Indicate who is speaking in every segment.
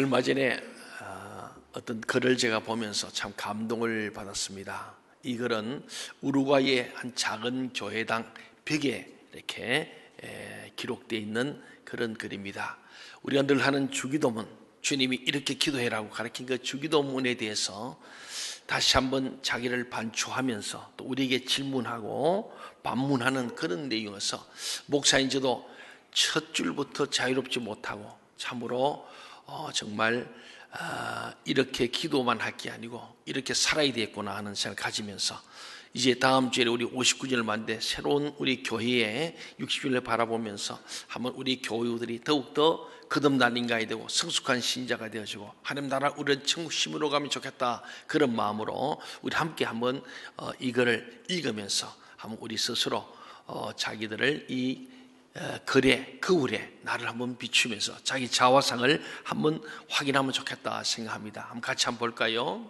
Speaker 1: 얼마 전에 어떤 글을 제가 보면서 참 감동을 받았습니다. 이 글은 우루과이의 한 작은 교회당 벽에 이렇게 기록되어 있는 그런 글입니다. 우리가 늘 하는 주기도문, 주님이 이렇게 기도해라고 가르친 그 주기도문에 대해서 다시 한번 자기를 반추하면서 또 우리에게 질문하고 반문하는 그런 내용에서 목사인 저도 첫 줄부터 자유롭지 못하고 참으로 정말 이렇게 기도만 할 게 아니고 이렇게 살아야 되겠구나 하는 생각을 가지면서 이제 다음 주에 우리 59주년을 맞는데 새로운 우리 교회의 60주년을 바라보면서 한번 우리 교우들이 더욱더 거듭난 인간이 되고 성숙한 신자가 되어지고 하나님 나라 우리는 천국 심으로 가면 좋겠다, 그런 마음으로 우리 함께 한번 이거를 읽으면서 한번 우리 스스로 자기들을 이 글의 거울에 나를 한번 비추면서 자기 자화상을 한번 확인하면 좋겠다 생각합니다. 한번 같이 한번 볼까요?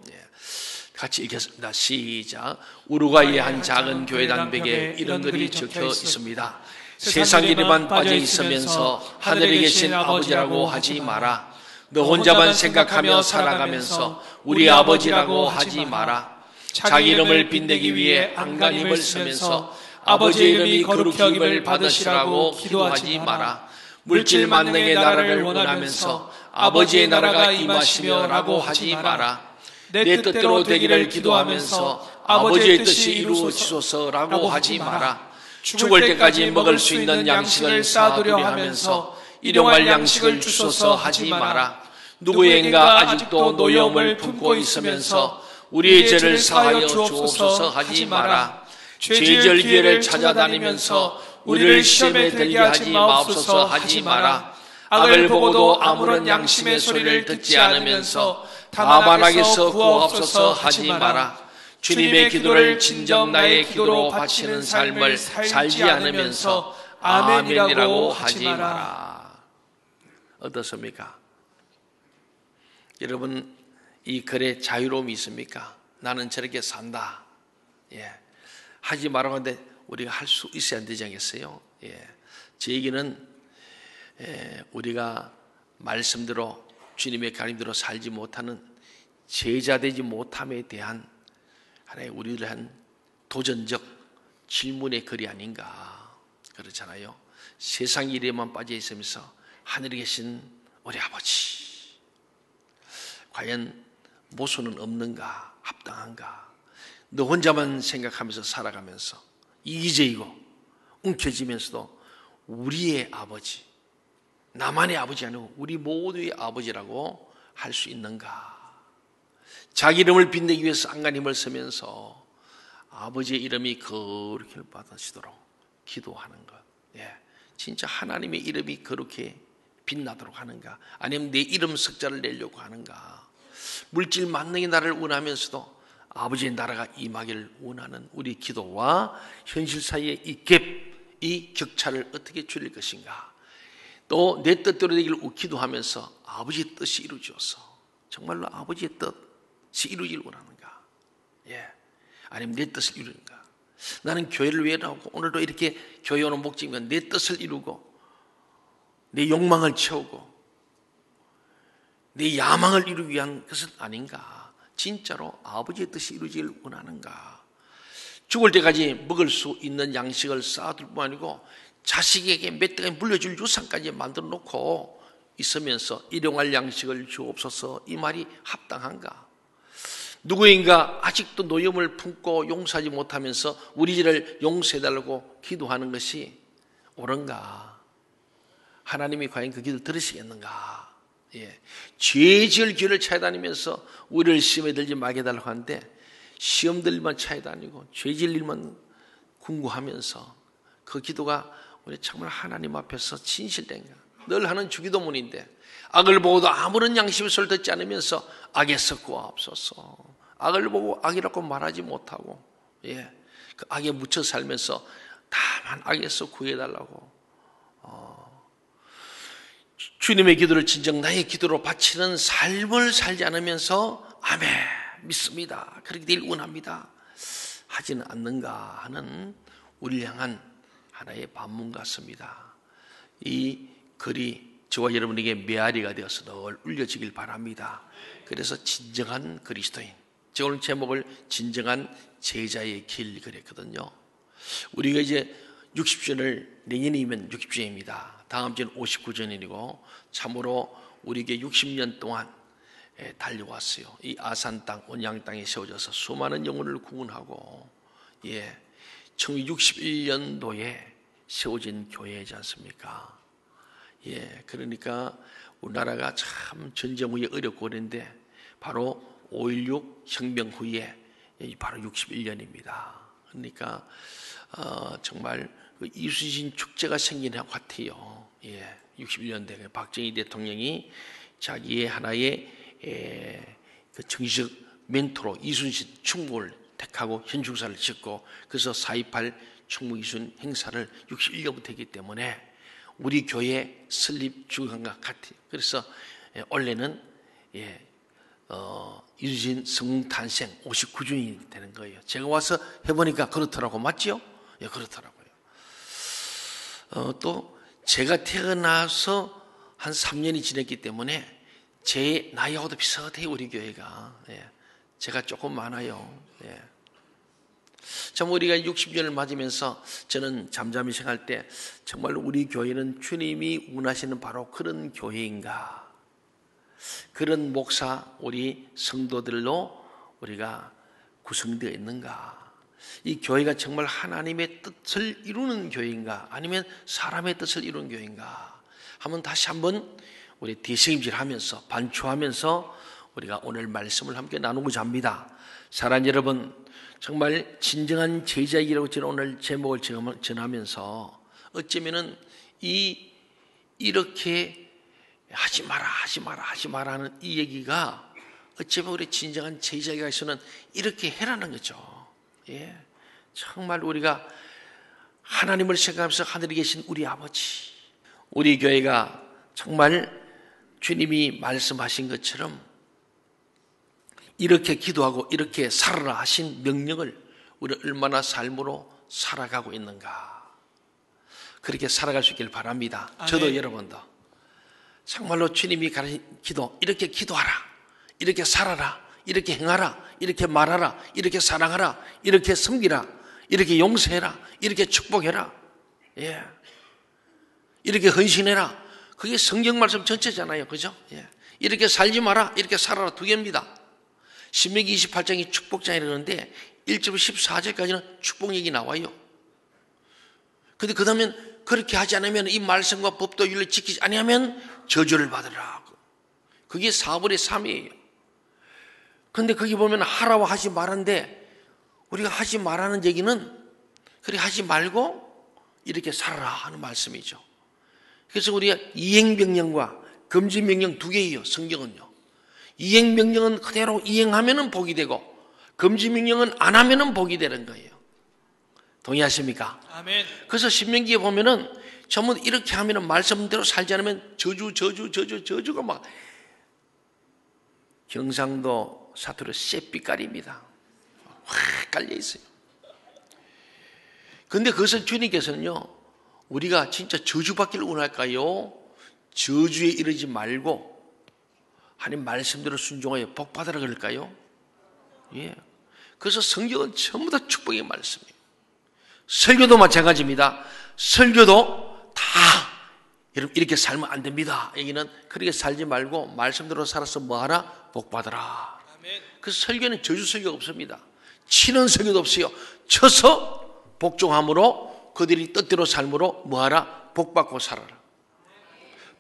Speaker 1: 같이 읽겠습니다. 시작. 우루과이의 한 작은 교회당 벽에 이런 글이 적혀 있습니다. 세상 일에만 빠져 있으면서 하늘에 계신 아버지라고 하지 마라. 너 혼자만 생각하며 살아가면서 우리 아버지라고 하지 마라. 자기 이름을 빛내기 위해 안간힘을 쓰면서 아버지의 이름이 거룩히 여김을 받으시라고 기도하지 마라. 물질 만능의 나라를 원하면서 아버지의 나라가 임하시며 라고 하지 마라. 내 뜻대로 되기를 기도하면서 아버지의 뜻이 이루어지소서라고 하지 마라. 죽을 때까지 먹을 수 있는 양식을 쌓아두려 하면서 일용할 양식을 주소서 하지 마라. 누구인가 아직도 노여움을 품고 있으면서 우리의 죄를 사하여 주옵소서 하지 마라. 죄질 기회를 찾아다니면서 우리를 시험에 들게 하지 마옵소서 하지 마라. 악을 보고도 아무런 양심의 소리를 듣지 않으면서 다만 악에서 구하옵소서 하지 마라. 주님의 기도를 진정 나의 기도로 바치는 삶을 살지 않으면서 아멘이라고 하지 마라. 어떻습니까? 여러분, 이 글에 자유로움이 있습니까? 나는 저렇게 산다, 하지 말라고 하는데 우리가 할 수 있어야 되지 않겠어요? 제 얘기는 우리가 말씀대로 주님의 가림대로 살지 못하는 제자되지 못함에 대한 하나의 우리를 한 도전적 질문의 글이 아닌가, 그렇잖아요. 세상 일에만 빠져 있으면서 하늘에 계신 우리 아버지, 과연 모순은 없는가, 합당한가? 너 혼자만 생각하면서 살아가면서 이기적이고 움켜쥐면서도 우리의 아버지, 나만의 아버지 아니고 우리 모두의 아버지라고 할 수 있는가? 자기 이름을 빛내기 위해서 안간힘을 쓰면서 아버지의 이름이 거룩히 받으시도록 기도하는 것. 진짜 하나님의 이름이 그렇게 빛나도록 하는가? 아니면 내 이름 석자를 내려고 하는가? 물질 만능의 나라를 원하면서도 아버지의 나라가 임하기를 원하는 우리 기도와 현실 사이의 이 갭, 이 격차를 어떻게 줄일 것인가? 또 내 뜻대로 되기를 기도하면서 아버지의 뜻이 이루어져서 정말로 아버지의 뜻이 이루어지길 원하는가? 아니면 내 뜻을 이루는가? 나는 교회를 위해 나오고 오늘도 이렇게 교회 오는 목적이면 내 뜻을 이루고 내 욕망을 채우고 내 야망을 이루기 위한 것은 아닌가? 진짜로 아버지의 뜻이 이루어지길 원하는가? 죽을 때까지 먹을 수 있는 양식을 쌓아둘 뿐 아니고 자식에게 몇 대가 물려줄 유산까지 만들어 놓고 있으면서 일용할 양식을 주옵소서, 이 말이 합당한가? 누구인가 아직도 노여움을 품고 용서하지 못하면서 우리 죄를 용서해달라고 기도하는 것이 옳은가? 하나님이 과연 그 기도를 들으시겠는가? 죄 지을 길을 찾아다니면서 우리를 시험에 들지 말게 해달라고 하는데 시험 들 일만 찾아다니고 죄 지을 일만 궁구하면서 그 기도가 우리 정말 하나님 앞에서 진실된가? 늘 하는 주기도문인데 악을 보고도 아무런 양심의 소리를 듣지 않으면서 악에서 구하옵소서. 악을 보고 악이라고 말하지 못하고 그 악에 묻혀 살면서 다만 악에서 구해달라고 주님의 기도를 진정 나의 기도로 바치는 삶을 살지 않으면서 아멘, 믿습니다, 그렇게 되길 원합니다 하지는 않는가 하는 우리를 향한 하나의 반문 같습니다. 이 글이 저와 여러분에게 메아리가 되어서 늘 울려지길 바랍니다. 그래서 진정한 그리스도인, 제가 오늘 제목을 진정한 제자의 길 그랬거든요. 우리가 이제 60주년을 내년이면 60주년입니다. 다음 주는 59주년이고 참으로 우리에게 60년 동안 달려왔어요. 이 아산 땅, 온양 땅에 세워져서 수많은 영혼을 구원하고 1961년도에 세워진 교회이지 않습니까? 그러니까 우리나라가 참 전쟁 후에 어렵고 그랬는데 바로 5.16 혁명 후에 바로 61년입니다. 그러니까 정말 그 이순신 축제가 생긴 것 같아요. 61년대 박정희 대통령이 자기의 하나의 그 정식 멘토로 이순신 충무를 택하고 현충사를 짓고 그래서 4.28 충무 이순 행사를 61년부터 했기 때문에 우리 교회 설립 주간과 같아요. 그래서 원래는 이순신 성공 탄생 59주년이 되는 거예요. 제가 와서 해보니까 그렇더라고. 맞죠? 그렇더라고요. 또 제가 태어나서 한 3년이 지났기 때문에 제 나이하고도 비슷해요. 우리 교회가. 제가 조금 많아요. 참 우리가 60년을 맞으면서 저는 잠잠히 생각할 때 정말 우리 교회는 주님이 원하시는 바로 그런 교회인가, 그런 목사 우리 성도들로 우리가 구성되어 있는가, 이 교회가 정말 하나님의 뜻을 이루는 교회인가 아니면 사람의 뜻을 이루는 교회인가 다시 한번 우리 대책임질하면서 반추하면서 우리가 오늘 말씀을 함께 나누고자 합니다. 사랑하는 여러분, 정말 진정한 제자이라고 저는 오늘 제목을 전하면서 어쩌면은 이렇게 하지 마라 하는 이 얘기가 어쩌면 우리 진정한 제자에게서는 이렇게 해라는 거죠. 정말 우리가 하나님을 생각하면서 하늘에 계신 우리 아버지, 우리 교회가 정말 주님이 말씀하신 것처럼 이렇게 기도하고 이렇게 살아라 하신 명령을 우리 얼마나 삶으로 살아가고 있는가, 그렇게 살아갈 수 있길 바랍니다. 아멘. 저도 여러분도 정말로 주님이 가르친 기도, 이렇게 기도하라, 이렇게 살아라, 이렇게 행하라, 이렇게 말하라, 이렇게 사랑하라, 이렇게 섬기라, 이렇게 용서해라, 이렇게 축복해라, 이렇게 헌신해라. 그게 성경 말씀 전체잖아요. 그죠? 이렇게 살지 마라, 이렇게 살아라, 두 개입니다. 신명기 28장이 축복장이 그러는데 1절부터 14절까지는 축복 얘기 나와요. 근데 그 다음에 그렇게 하지 않으면, 이 말씀과 법도 윤리를 지키지 아니하면 저주를 받으라. 그게 4분의 3이에요. 근데 거기 보면 하라고 하지 말한데, 우리가 하지 말라는 얘기는 그렇게 하지 말고 이렇게 살아라 하는 말씀이죠. 그래서 우리가 이행명령과 금지명령 두 개예요. 성경은요. 이행명령은 그대로 이행하면 복이 되고, 금지명령은 안 하면 복이 되는 거예요. 동의하십니까? 아멘. 그래서 신명기에 보면은 전부 이렇게 하면은 말씀대로 살지 않으면 저주가 막, 경상도 사투리 쇳빛깔입니다. 확 깔려 있어요. 근데 그것을 주님께서는요, 우리가 진짜 저주받기를 원할까요? 저주에 이르지 말고 하나님 말씀대로 순종하여 복받으라 그럴까요? 그래서 성경은 전부 다 축복의 말씀이에요. 설교도 마찬가지입니다. 설교도 다 여러분 이렇게 살면 안 됩니다. 여기는 그렇게 살지 말고 말씀대로 살아서 뭐하라? 복받으라. 그래서 설교는 저주 설교가 없습니다. 치는 설교도 없어요. 쳐서 복종함으로 그들이 뜻대로 삶으로 뭐하라? 복받고 살아라.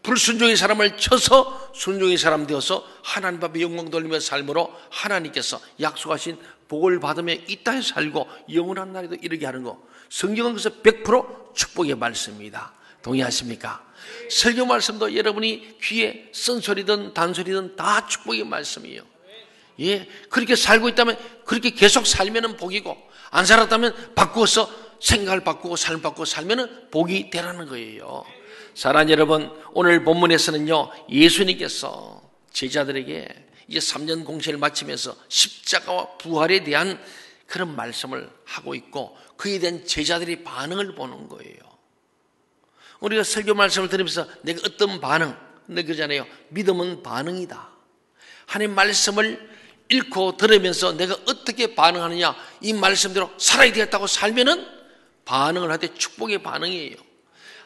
Speaker 1: 불순종의 사람을 쳐서 순종의 사람 되어서 하나님 앞에 영광 돌리며 삶으로 하나님께서 약속하신 복을 받으며 이 땅에 살고 영원한 날에도 이르게 하는 거. 성경은 그래서 100% 축복의 말씀입니다. 동의하십니까? 설교 말씀도 여러분이 귀에 쓴소리든 단소리든 다 축복의 말씀이에요. 그렇게 살고 있다면, 그렇게 계속 살면은 복이고, 안 살았다면 바꾸어서 생각을 바꾸고 삶을 바꾸고 살면은 복이 되라는 거예요. 사랑하는 여러분, 오늘 본문에서는요, 예수님께서 제자들에게 이제 3년 공생을 마치면서 십자가와 부활에 대한 그런 말씀을 하고 있고, 그에 대한 제자들의 반응을 보는 거예요. 우리가 설교 말씀을 들으면서 내가 어떤 반응, 근데 그러잖아요. 믿음은 반응이다. 하나님 말씀을 읽고 들으면서 내가 어떻게 반응하느냐, 이 말씀대로 살아야 되겠다고 살면은 반응을 할 때 축복의 반응이에요.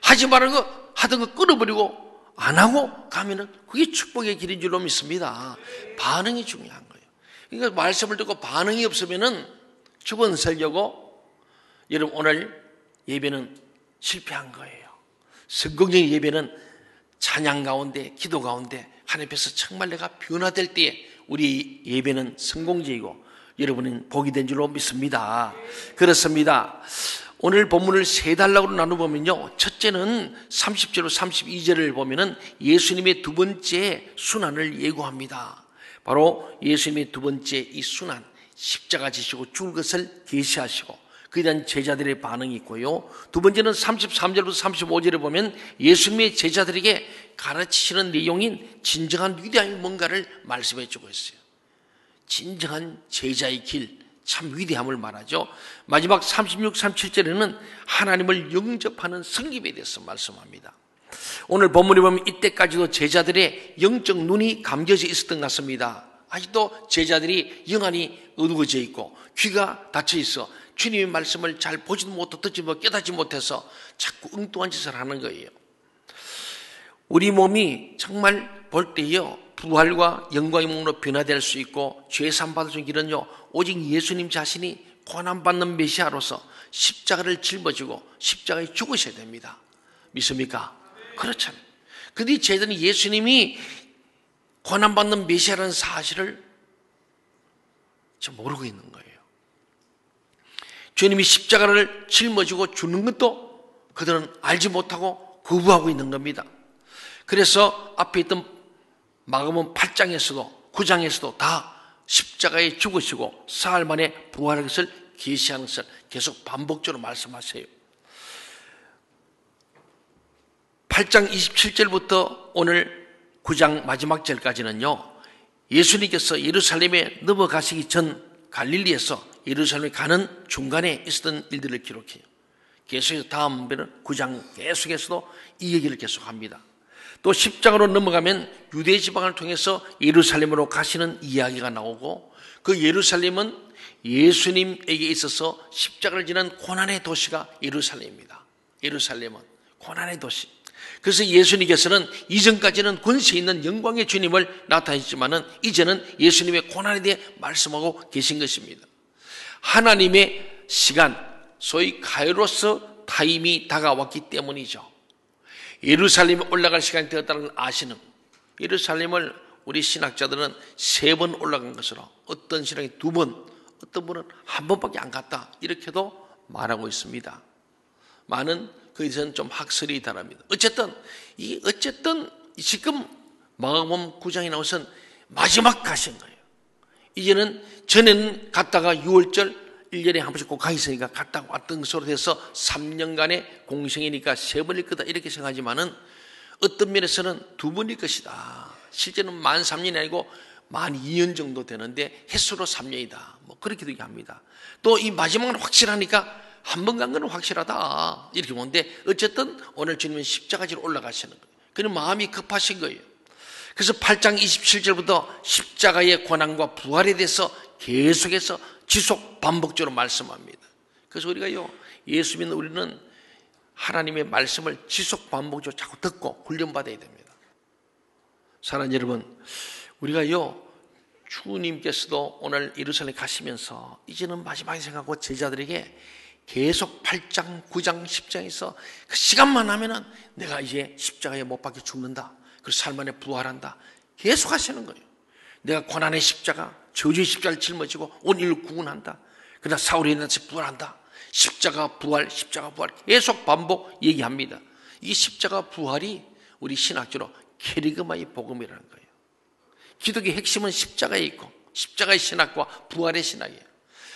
Speaker 1: 하지 말라는 거 하던 거 끊어버리고 안 하고 가면은 그게 축복의 길인 줄로 믿습니다. 반응이 중요한 거예요. 그러니까 말씀을 듣고 반응이 없으면은 죽은 설교고, 여러분 오늘 예배는 실패한 거예요. 성공적인 예배는 찬양 가운데, 기도 가운데 하나님 앞에서 정말 내가 변화될 때에 우리 예배는 성공적이고 여러분은 복이 된 줄로 믿습니다. 그렇습니다. 오늘 본문을 세 단락으로 나눠보면요, 첫째는 30절로 32절을 보면은 예수님의 두 번째 순환을 예고합니다. 바로 예수님의 두 번째 이 순환, 십자가 지시고 죽을 것을 계시하시고 그에 대한 제자들의 반응이 있고요. 두 번째는 33절부터 35절에 보면 예수님의 제자들에게 가르치시는 내용인 진정한 위대한 뭔가를 말씀해 주고 있어요. 진정한 제자의 길, 참 위대함을 말하죠. 마지막 36, 37절에는 하나님을 영접하는 성김에 대해서 말씀합니다. 오늘 본문에 보면 이때까지도 제자들의 영적 눈이 감겨져 있었던 것 같습니다. 아직도 제자들이 영안이 어두워져 있고 귀가 닫혀 있어 주님의 말씀을 잘 보지도 못하고 듣지 못하고 깨닫지 못해서 자꾸 엉뚱한 짓을 하는 거예요. 우리 몸이 정말 볼 때요, 부활과 영광의 몸으로 변화될 수 있고 죄사함 받을 수 있는 길은요, 오직 예수님 자신이 고난받는 메시아로서 십자가를 짊어지고 십자가에 죽으셔야 됩니다. 믿습니까? 그렇잖아요. 근데 제자들은 예수님이 고난받는 메시아라는 사실을 좀 모르고 있는 거예요. 주님이 십자가를 짊어지고 죽는 것도 그들은 알지 못하고 거부하고 있는 겁니다. 그래서 앞에 있던 마가복음 8장에서도 9장에서도 다 십자가에 죽으시고 사흘 만에 부활할 것을 계시하는 것을 계속 반복적으로 말씀하세요. 8장 27절부터 오늘 9장 마지막 절까지는요, 예수님께서 예루살렘에 넘어가시기 전 갈릴리에서 예루살렘에 가는 중간에 있었던 일들을 기록해요. 계속해서 다음 배는 9장 계속해서도 이 얘기를 계속합니다. 또 십자가로 넘어가면 유대 지방을 통해서 예루살렘으로 가시는 이야기가 나오고, 그 예루살렘은 예수님에게 있어서 십자가를 지는 고난의 도시가 예루살렘입니다. 예루살렘은 고난의 도시. 그래서 예수님께서는 이전까지는 권세 있는 영광의 주님을 나타내셨지만은 이제는 예수님의 고난에 대해 말씀하고 계신 것입니다. 하나님의 시간, 소위 카이로스 타임이 다가왔기 때문이죠. 예루살렘에 올라갈 시간이 되었다는 걸 아시는, 예루살렘을 우리 신학자들은 3번 올라간 것으로, 어떤 신학이 2번, 어떤 분은 1번밖에 안 갔다, 이렇게도 말하고 있습니다. 많은 거기서는 좀 학설이 다릅니다. 어쨌든 지금 마가복음 9장에 나오선 마지막 가신 거예요. 이제는 전에는 갔다가 6월절 1년에 한 번씩 꼭 가 있으니까 갔다 왔던 것으로 돼서 3년간의 공생이니까 3번일 거다 이렇게 생각하지만은 어떤 면에서는 2번일 것이다. 실제는 만 3년이 아니고 만 2년 정도 되는데 횟수로 3년이다. 뭐 그렇게도 얘기합니다. 또 이 마지막은 확실하니까 한 번 간 건 확실하다 이렇게 보는데, 어쨌든 오늘 주님은 십자가지로 올라가시는 거예요. 그는 마음이 급하신 거예요. 그래서 8장 27절부터 십자가의 고난과 부활에 대해서 계속해서 지속 반복적으로 말씀합니다. 그래서 우리가요, 예수 믿는 우리는 하나님의 말씀을 지속 반복적으로 자꾸 듣고 훈련받아야 됩니다. 사랑하는 여러분, 우리가요, 주님께서도 오늘 예루살렘 가시면서 이제는 마지막에 생각하고 제자들에게 계속 8장, 9장, 10장에서 그 시간만 하면은 내가 이제 십자가에 못 박혀 죽는다, 그리고 삶 안에 부활한다, 계속 하시는 거예요. 내가 고난의 십자가, 저주의 십자가를 짊어지고 온 인류를 구원한다, 그러나 사울이 일어나서 부활한다, 십자가 부활, 십자가 부활 계속 반복 얘기합니다. 이 십자가 부활이 우리 신학적으로 케리그마의 복음이라는 거예요. 기독교의 핵심은 십자가에 있고 십자가의 신학과 부활의 신학이에요.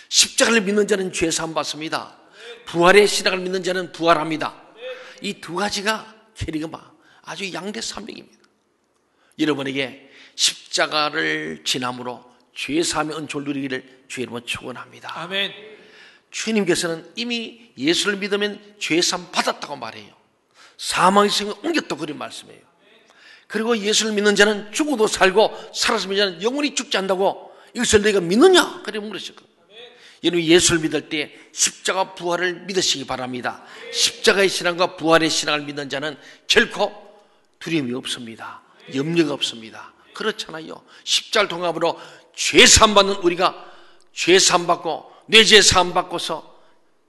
Speaker 1: 십자가를 믿는 자는 죄 사함 받습니다. 부활의 신학을 믿는 자는 부활합니다. 이 두 가지가 케리그마, 아주 양대산맥입니다. 여러분에게 십자가를 지남으로 죄 사함의 은총을 누리기를 주의 이름으로 축원합니다.
Speaker 2: 아멘.
Speaker 1: 주님께서는 이미 예수를 믿으면 죄 사함 받았다고 말해요. 사망의 생명 옮겼다 그런 말씀이에요. 그리고 예수를 믿는 자는 죽어도 살고 살아서 믿는 자는 영원히 죽지 않는다고 이것을 너희가 믿느냐? 그래 물으셨거든요. 여러분 예수를 믿을 때 십자가 부활을 믿으시기 바랍니다. 십자가의 신앙과 부활의 신앙을 믿는 자는 결코 두려움이 없습니다. 염려가 없습니다. 그렇잖아요. 십자가를 통함으로 죄사함 받는 우리가 죄사함 받고 내 죄 사함 받고서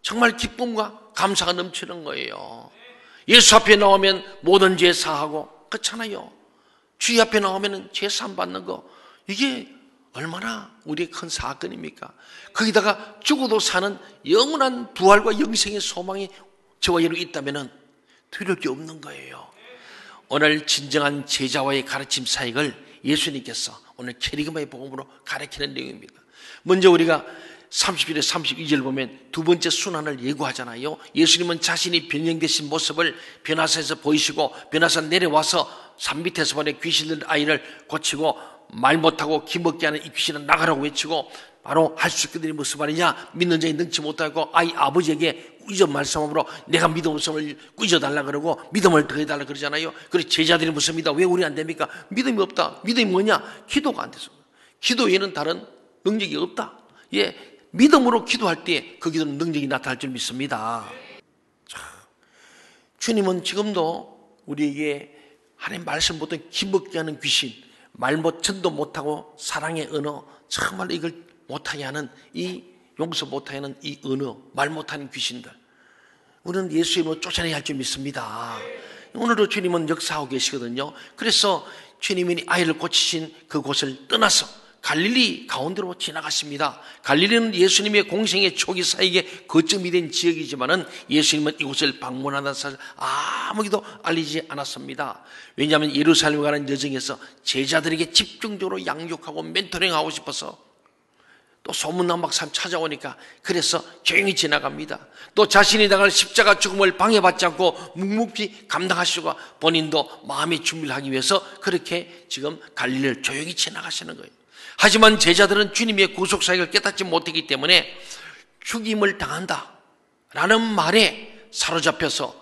Speaker 1: 정말 기쁨과 감사가 넘치는 거예요. 예수 앞에 나오면 모든 죄 사하고 그렇잖아요. 주의 앞에 나오면 죄 사함 받는 거 이게 얼마나 우리의 큰 사건입니까? 거기다가 죽어도 사는 영원한 부활과 영생의 소망이 저와 여러분이 있다면 두려울 게 없는 거예요. 오늘 진정한 제자와의 가르침 사역을 예수님께서 오늘 캐리그마의 복음으로 가르치는 내용입니다. 먼저 우리가 31절 32절 보면 두 번째 순환을 예고하잖아요. 예수님은 자신이 변형되신 모습을 변화사에서 보이시고 변화사 내려와서 산 밑에서 보내 귀신 들린 아이를 고치고 말 못하고 기먹게 하는 이 귀신은 나가라고 외치고 바로 할 수 있게 된 모습 아니냐. 믿는 자에 능치 못하고 아이 아버지에게 꾸짖어 말씀으로 내가 믿음을 꾸짖어달라 그러고 믿음을 더해달라 그러잖아요. 그리고 제자들이 무슨 믿어? 왜 우리 안 됩니까? 믿음이 없다. 믿음이 뭐냐? 기도가 안 돼서. 기도 외에는 다른 능력이 없다. 예, 믿음으로 기도할 때 그 기도는 능력이 나타날 줄 믿습니다. 자, 주님은 지금도 우리에게 하나님 말씀 보통 기먹게 하는 귀신, 전도 못하고 사랑의 언어, 정말 이걸 못하게 하는 이 용서 못하게 하는 이 언어, 말 못하는 귀신들 우리는 예수 이름으로 쫓아내야 할 줄 믿습니다. 오늘도 주님은 역사하고 계시거든요. 그래서 주님이 아이를 고치신 그곳을 떠나서 갈릴리 가운데로 지나갔습니다. 갈릴리는 예수님의 공생의 초기 사역의 거점이 된 지역이지만은 예수님은 이곳을 방문한다는 사실 아무에도 알리지 않았습니다. 왜냐하면 예루살렘 가는 여정에서 제자들에게 집중적으로 양육하고 멘토링하고 싶어서 또 소문난막 사람 찾아오니까 그래서 조용히 지나갑니다. 또 자신이 당할 십자가 죽음을 방해받지 않고 묵묵히 감당하시고 본인도 마음의 준비를 하기 위해서 그렇게 지금 갈릴리를 조용히 지나가시는 거예요. 하지만 제자들은 주님의 구속사역을 깨닫지 못했기 때문에 죽임을 당한다라는 말에 사로잡혀서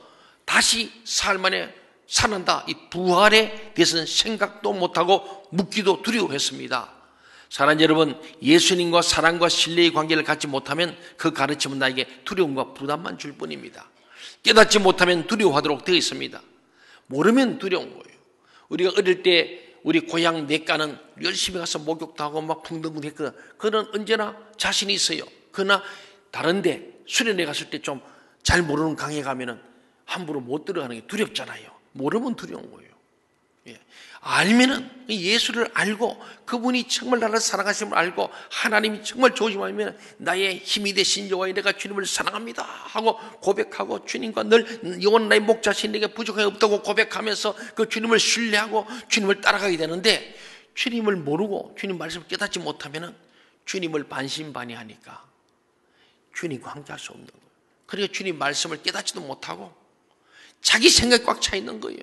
Speaker 1: 다시 사흘 만에 살아난다, 이 부활에 대해서는 생각도 못하고 묻기도 두려워했습니다. 사랑하는 여러분, 예수님과 사랑과 신뢰의 관계를 갖지 못하면 그 가르침은 나에게 두려움과 부담만 줄 뿐입니다. 깨닫지 못하면 두려워하도록 되어 있습니다. 모르면 두려운 거예요. 우리가 어릴 때 우리 고향 내과는 열심히 가서 목욕도 하고 막 풍덩풍덩 했거든. 그는 언제나 자신이 있어요. 그러나 다른데 수련회 갔을 때 좀 잘 모르는 강에 가면은 함부로 못 들어가는 게 두렵잖아요. 모르면 두려운 거예요. 예. 알면은 예수를 알고 그분이 정말 나를 사랑하심을 알고 하나님이 정말 좋으심을 알면 나의 힘이 되신 여호와여 내가 주님을 사랑합니다 하고 고백하고 주님과 늘 영원 나의 목자신 내게 부족함이 없다고 고백하면서 그 주님을 신뢰하고 주님을 따라가게 되는데 주님을 모르고 주님 말씀을 깨닫지 못하면은 주님을 반신반의하니까 주님과 함께할 수 없는 거예요. 그러니까 주님 말씀을 깨닫지도 못하고 자기 생각이 꽉 차 있는 거예요.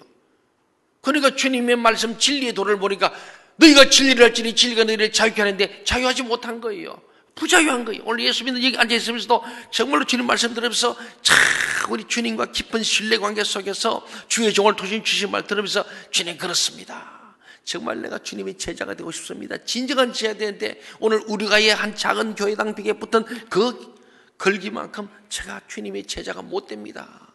Speaker 1: 그러니까 주님의 말씀 진리의 도를 보니까 너희가 진리를 할지니 진리가 너희를 자유케 하는데 자유하지 못한 거예요. 부자유한 거예요. 오늘 예수 믿는 여기 앉아있으면서도 정말로 주님 말씀 들으면서 참 우리 주님과 깊은 신뢰관계 속에서 주의 종을 도신 주신 말 들으면서 주님 그렇습니다. 정말 내가 주님의 제자가 되고 싶습니다. 진정한 제자가 되는데 오늘 우리가의 한 작은 교회당 벽에 붙은 그 걸기만큼 제가 주님의 제자가 못 됩니다.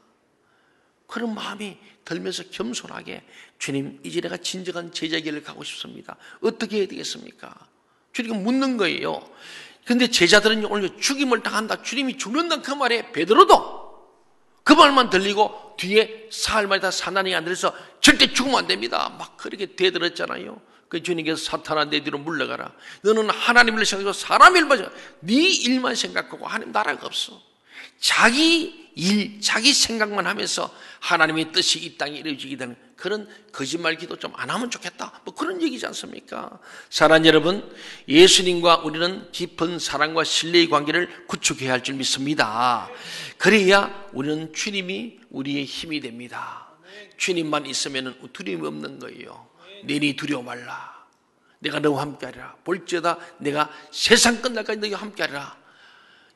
Speaker 1: 그런 마음이 들면서 겸손하게 주님 이제 내가 진정한 제자의 길을 가고 싶습니다. 어떻게 해야 되겠습니까? 주님 묻는 거예요. 그런데 제자들은 오늘 죽임을 당한다. 주님이 죽는다는 그 말에 베드로도 그 말만 들리고 뒤에 사흘 만에 다 사나니 안 들어서 절대 죽으면 안 됩니다. 막 그렇게 대들었잖아요. 그 주님께서 사탄아 내 뒤로 물러가라. 너는 하나님을 생각하고 사람의 일만 생각하고 네 일만 생각하고 하나님 나라가 없어. 자기 일, 자기 생각만 하면서 하나님의 뜻이 이 땅에 이루어지게 되는 그런 거짓말 기도 좀 안 하면 좋겠다. 뭐 그런 얘기지 않습니까? 사랑하는 여러분, 예수님과 우리는 깊은 사랑과 신뢰의 관계를 구축해야 할 줄 믿습니다. 그래야 우리는 주님이 우리의 힘이 됩니다. 주님만 있으면 두려움이 없는 거예요. 내니 두려워 말라. 내가 너와 함께하리라. 볼지어다 내가 세상 끝날까지 너희와 함께하리라.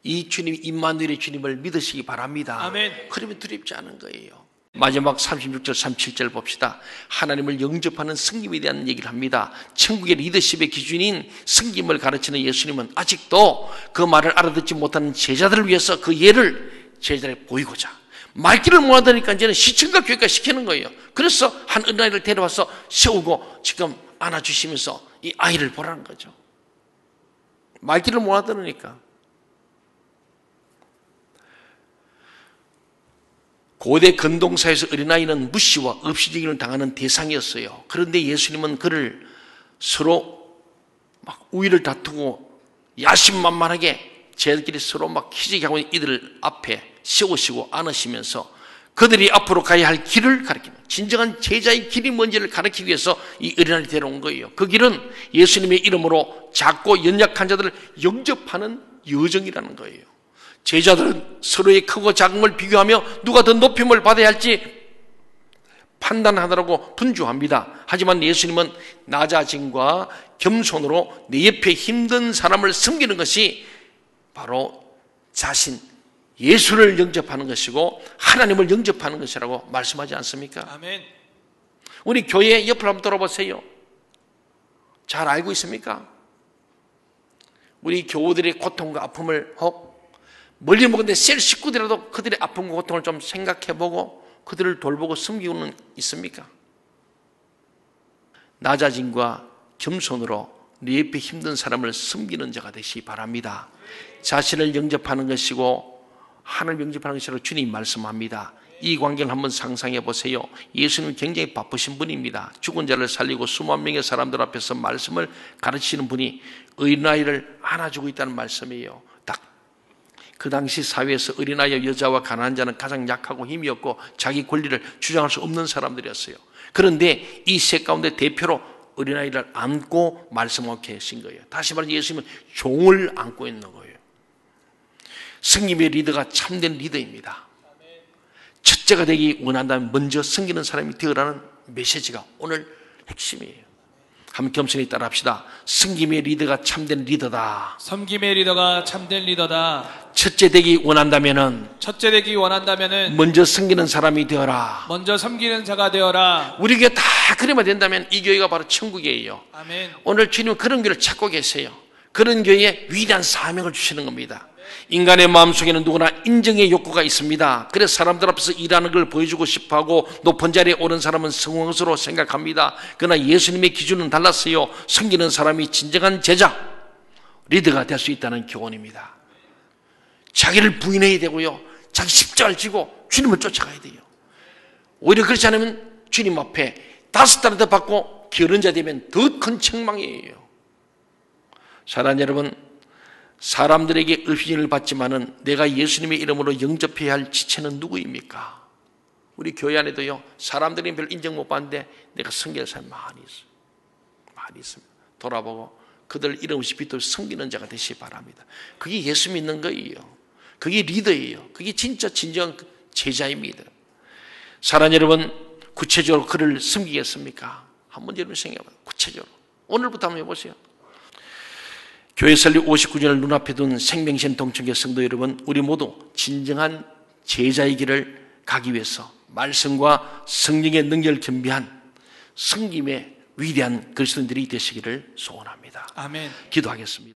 Speaker 1: 이 주님, 임마누엘의 주님을 믿으시기 바랍니다.
Speaker 2: 아멘.
Speaker 1: 그러면 두렵지 않은 거예요. 마지막 36절, 37절 봅시다. 하나님을 영접하는 승김에 대한 얘기를 합니다. 천국의 리더십의 기준인 승김을 가르치는 예수님은 아직도 그 말을 알아듣지 못하는 제자들을 위해서 그 예를 제자들에게 보이고자 말귀를 못 알아듣으니까 이제는 시청과 교육과 시키는 거예요. 그래서 한 어린아이를 데려와서 세우고 지금 안아주시면서 이 아이를 보라는 거죠. 말귀를 못 알아들으니까. 고대 근동사에서 어린아이는 무시와 업시적인을 당하는 대상이었어요. 그런데 예수님은 그를 서로 막 우위를 다투고 야심만만하게 쟤들끼리 서로 막 희지하고 있는 이들 앞에 세우시고 안으시면서 그들이 앞으로 가야 할 길을 가르치는, 진정한 제자의 길이 뭔지를 가르치기 위해서 이 어린아이를 데려온 거예요. 그 길은 예수님의 이름으로 작고 연약한 자들을 영접하는 여정이라는 거예요. 제자들은 서로의 크고 작음을 비교하며 누가 더 높임을 받아야 할지 판단하느라고 분주합니다. 하지만 예수님은 낮아짐과 겸손으로 내 옆에 힘든 사람을 섬기는 것이 바로 자신, 예수를 영접하는 것이고 하나님을 영접하는 것이라고 말씀하지 않습니까?
Speaker 2: 아멘.
Speaker 1: 우리 교회 옆을 한번 돌아보세요. 잘 알고 있습니까? 우리 교우들의 고통과 아픔을 혹 멀리 보는데 셀 식구들이라도 그들의 아픔과 고통을 좀 생각해보고 그들을 돌보고 섬기고는 있습니까? 낮아짐과 겸손으로 네 옆에 힘든 사람을 섬기는 자가 되시기 바랍니다. 자신을 영접하는 것이고 하나님을 영접하는 것이라고 주님 말씀합니다. 이 광경을 한번 상상해 보세요. 예수님은 굉장히 바쁘신 분입니다. 죽은 자를 살리고 수만 명의 사람들 앞에서 말씀을 가르치시는 분이 어린아이를 안아주고 있다는 말씀이에요. 그 당시 사회에서 어린아이와 여자와 가난한 자는 가장 약하고 힘이 없고 자기 권리를 주장할 수 없는 사람들이었어요. 그런데 이 셋 가운데 대표로 어린아이를 안고 말씀하고 계신 거예요. 다시 말해 예수님은 종을 안고 있는 거예요. 승림의 리더가 참된 리더입니다. 첫째가 되기 원한다면 먼저 섬기는 사람이 되어라는 메시지가 오늘 핵심이에요. 한번 겸손히 따라합시다. 섬김의 리더가 참된 리더다.
Speaker 2: 섬김의 리더가 참된 리더다.
Speaker 1: 첫째 되기 원한다면은
Speaker 2: 먼저
Speaker 1: 섬기는 사람이 되어라.
Speaker 2: 먼저 섬기는 자가 되어라.
Speaker 1: 우리 교회 다 그러면 된다면 이 교회가 바로 천국이에요.
Speaker 2: 아멘.
Speaker 1: 오늘 주님은 그런 교회를 찾고 계세요. 그런 교회에 위대한 사명을 주시는 겁니다. 인간의 마음속에는 누구나 인정의 욕구가 있습니다. 그래서 사람들 앞에서 일하는 걸 보여주고 싶어하고 높은 자리에 오른 사람은 성공스러워 생각합니다. 그러나 예수님의 기준은 달랐어요. 섬기는 사람이 진정한 제자, 리더가 될 수 있다는 교훈입니다. 자기를 부인해야 되고요. 자기 십자가를 지고 주님을 쫓아가야 돼요. 오히려 그렇지 않으면 주님 앞에 5달러 더 받고 게으른 자 되면 더 큰 책망이에요. 사랑하는 여러분, 사람들에게 의심을 받지만은 내가 예수님의 이름으로 영접해야 할 지체는 누구입니까? 우리 교회 안에도요, 사람들이 별로 인정 못 받는데 내가 섬기는 사람이 많이 있어요. 많이 있습니다. 돌아보고 그들 이름 없이 빛을 섬기는 자가 되시기 바랍니다. 그게 예수 믿는 거예요. 그게 리더예요. 그게 진짜 진정한 제자입니다. 사랑하는 여러분, 구체적으로 그를 섬기겠습니까? 한번 여러분 생각해봐요. 구체적으로. 오늘부터 한번 해보세요. 교회 설립 59년을 눈앞에 둔 생명신 동천교 성도 여러분, 우리 모두 진정한 제자의 길을 가기 위해서 말씀과 성령의 능력을 겸비한 섬김의 위대한 그리스도인들이 되시기를 소원합니다.
Speaker 2: 아멘.
Speaker 1: 기도하겠습니다.